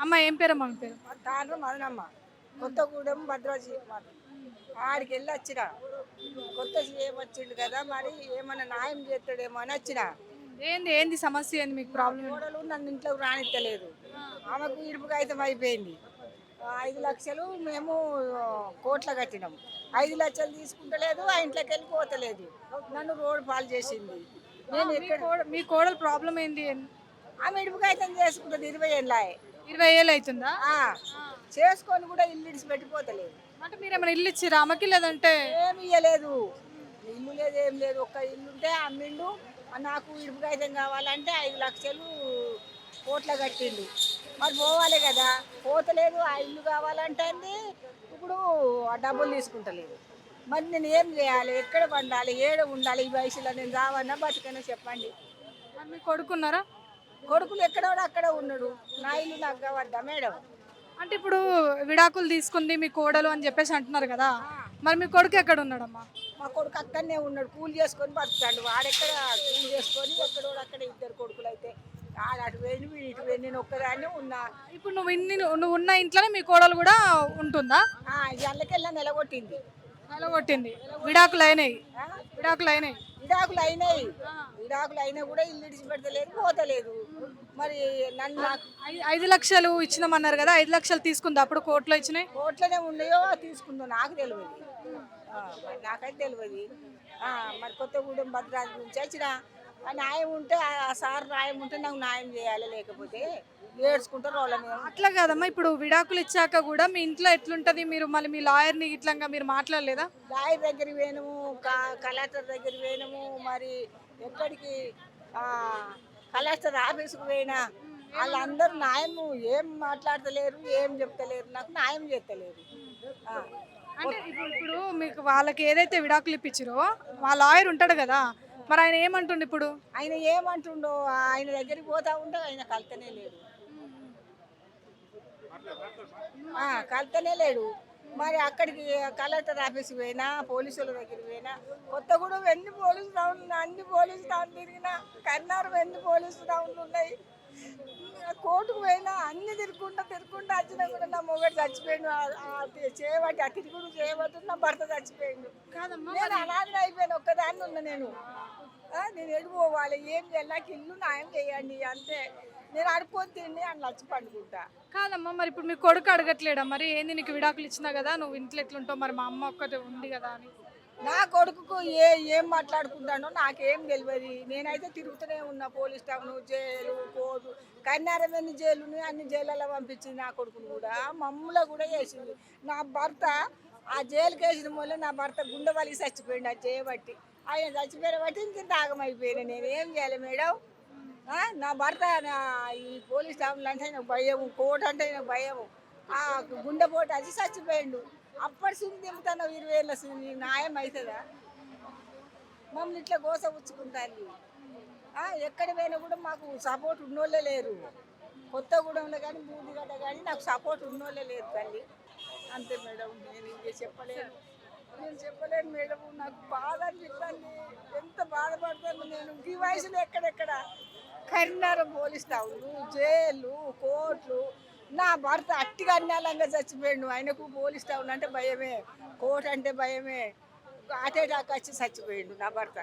అమ్మ ఏం పేరమ్మా మీ పేరు? తాండ్రు మదనమ్మ కొత్తగూడెం భద్రాజీ ఆడికి వెళ్ళి వచ్చిన. కొత్త సీఎం వచ్చిండు కదా, మరి ఏమన్నా న్యాయం చేస్తాడేమో అని వచ్చిన. ఏంది ఏంది సమస్య ఏంది మీకు ప్రాబ్లం ఏంది? కోడలు నన్ను ఇంట్లోకి రానిత్తలేదు. ఆమెకు ఇరుపు కాగితం అయిపోయింది. 5 లక్షలు మేము కోట్ల కట్టినాం. 5 లక్షలు తీసుకుంటలేదు, ఆ ఇంట్లోకి వెళ్ళి పోతలేదు. నన్ను రోడ్డు పాలు చేసింది. నేను ఎక్కడ మీ కోడలు ప్రాబ్లం ఏంది? ఆమె ఇరుపు కాగితం చేసుకుంటుంది 20 ఏళ్ళ. 20 ఏళ్ళు అవుతుందా? చేసుకొని కూడా ఇల్లు ఇడిచి పెట్టిపోతలేదు. అంటే మీరు ఏమైనా ఇల్లు ఇచ్చిరా ఆమెకి? లేదంటే ఏమి ఇయ్యలేదు. ఇల్లు లేదు, ఏం లేదు. ఒక్క ఇల్లు ఉంటే అమ్మిండు. నాకు ఇరుపు కాగితం కావాలంటే 5 లక్షలు కోట్ల కట్టిండు. మరి పోవాలి కదా, పోతలేదు. ఆ ఇల్లు కావాలంటే అంది. ఇప్పుడు ఆ డబ్బులు తీసుకుంటలేదు. మరి నేను ఏం చేయాలి? ఎక్కడ పండాలి? ఏడ ఉండాలి? ఈ వయసులో నేను రావన్నా బతికన్నా చెప్పండి. మరి మీ కొడుకున్నారా? కొడుకులు ఎక్కడోడు అక్కడ ఉన్నాడు. నా ఇల్లు నాకు కావద్దా మేడం? అంటే ఇప్పుడు విడాకులు తీసుకుంది మీ కోడలు అని చెప్పేసి అంటున్నారు కదా, మరి మీ కొడుకు ఎక్కడ ఉన్నాడమ్మా? మా కొడుకు అక్కడనే ఉన్నాడు, కూలి చేసుకొని బతుకుతాడు. వాడెక్కడ కూలి చేసుకొని ఎక్కడోడు అక్కడ 2 కొడుకులు అయితే ఆడ అటు వెళ్ళి వీడు ఇటు వెళ్ళి నేను ఒక్కదాన్ని ఉన్నా. ఇప్పుడు నువ్వు ఉన్న ఇంట్లోనే మీ కోడలు కూడా ఉంటుందా? ఇళ్ళకెళ్ళా నెలగొట్టింది. కొట్టింది. విడాకులు అయినాయి. విడాకులు అయినాయి. విడాకులు అయినాయి. విడాకులు అయినా కూడా ఇల్లు ఇడిచి పెడతలేదు, పోతలేదు. మరి నన్ను 5 లక్షలు ఇచ్చినామన్నారు కదా, 5 లక్షలు తీసుకుంది అప్పుడు కోర్టులో ఇచ్చినాయి. కోట్లనే ఉన్నాయో తీసుకుందో నాకు తెలియదు. మరి నాకైతే తెలియదు. మరి కొత్తగూడెం భద్రాద్రి నుంచి వచ్చిన. ఆ న్యాయం ఉంటే ఆ సార్ న్యాయం ఉంటే నాకు న్యాయం చేయాలి, లేకపోతే ఏడ్చుకుంటారు వాళ్ళని. అట్లా కాదమ్మా, ఇప్పుడు విడాకులు ఇచ్చాక కూడా మీ ఇంట్లో ఎట్లుంటది? మీరు మళ్ళీ మీ లాయర్ని ఇట్లా మీరు మాట్లాడలేదా? లాయర్ దగ్గరికి పోయినాము, కలెక్టర్ దగ్గరికి పోయినాము. మరి ఎక్కడికి కలెక్టర్ ఆఫీసుకు పోయినా వాళ్ళందరూ న్యాయం ఏం మాట్లాడతలేరు, ఏం చెప్తలేరు, నాకు న్యాయం చేస్తలేరు. అంటే ఇప్పుడు మీకు వాళ్ళకి ఏదైతే విడాకులు ఇప్పించారో వాళ్ళ లాయర్ ఉంటాడు కదా, మరి ఆయన ఏమంటుండు ఇప్పుడు? ఆయన ఏమంటుండో ఆయన దగ్గరికి పోతా ఉంటే ఆయన కలుతనే లేడు. కలుతనే లేడు. మరి అక్కడికి కలెక్టర్ ఆఫీస్కి పోయినా, పోలీసుల దగ్గరికి పోయినా, కొత్తగూడెం ఎన్ని పోలీసు టౌన్లు, అన్ని పోలీసు టౌన్ తిరిగినా, కర్నారం ఎన్ని పోలీసు టౌన్లు ఉన్నాయి. కోర్టుకు పోయినా అన్ని తిరుగుకుంటా వచ్చినా కూడా నా మొగడు చచ్చిపోయిండు. చేయబట్టి ఆ తిరుగుడు చేయబట్టి నా భర్త చచ్చిపోయిండు. నేను అనాథ అయిపోయాను, ఒక్కదాన్ని ఉన్నా నేను. నేను ఎడిపోవాలి, ఏం చేయాలి? నాకు ఇల్లు న్యాయం చేయండి అంతే. నేను అడుక్కొని తిండి అని నచ్చి పండుకుంటా. కాదమ్మా, మరి ఇప్పుడు మీ కొడుకు అడగట్లేడా? మరి ఏంది నీకు విడాకులు ఇచ్చినా కదా, నువ్వు ఇంట్లో ఎట్లుంటావు, మరి మా అమ్మ ఒక్కటే ఉంది కదా అని. నా కొడుకుకు ఏం మాట్లాడుకుంటానో నాకేం తెలియదు. నేనైతే తిరుగుతూనే ఉన్నా, పోలీస్ స్టాఫ్ను, జైలు, కోర్టు, కన్యారం ఎన్ని జైలుని అన్ని జైళ్ళలో పంపించింది. నా కొడుకును కూడా మమ్మల్ని కూడా వేసింది. నా భర్త ఆ జైలుకి వేసిన వల్ల నా భర్త గుండె వలిగి చచ్చిపోయింది. అది చేయబట్టి ఆయన చచ్చిపోయిన బట్టి ఇంత ఆగమైపోయినా. నేను ఏం చేయాలి మేడం? నా భర్త ఈ పోలీస్ స్టాఫ్లు అంటే నాకు భయము, కోర్టు అంటే నాకు భయము. ఆ గుండెపోటు వచ్చి చచ్చిపోయిండు. అప్పటి సున్ని దింపుతాను 20 ఏళ్ళ సున్ని న్యాయం అవుతుందా? మమ్మల్ని ఇట్లా గోస పుచ్చుకుంటాను. ఎక్కడ పోయినా కూడా మాకు సపోర్ట్ ఉన్నోళ్ళే లేరు. కొత్తగూడెంలో కానీ బూదిగడ్డ కానీ నాకు సపోర్ట్ ఉన్నోళ్ళే లేరు తల్లి. అంతే మేడం, నేను ఇంకే చెప్పలేను. నేను చెప్పలేను మేడం, నాకు బాధ అనిపిస్తుంది. ఎంత బాధపడతాను నేను. ఈ వయసులో ఎక్కడెక్కడ కరీంనగర్ పోలీస్ టౌన్లు, జైలు, కోర్టులు. నా భర్త అట్టిగా అన్యాలంగా చచ్చిపోయాడు. ఆయనకు పోలీస్ టౌన్ అంటే భయమే, కోర్టు అంటే భయమే. హార్ట్ అటాక్ వచ్చి చచ్చిపోయాడు నా భర్త.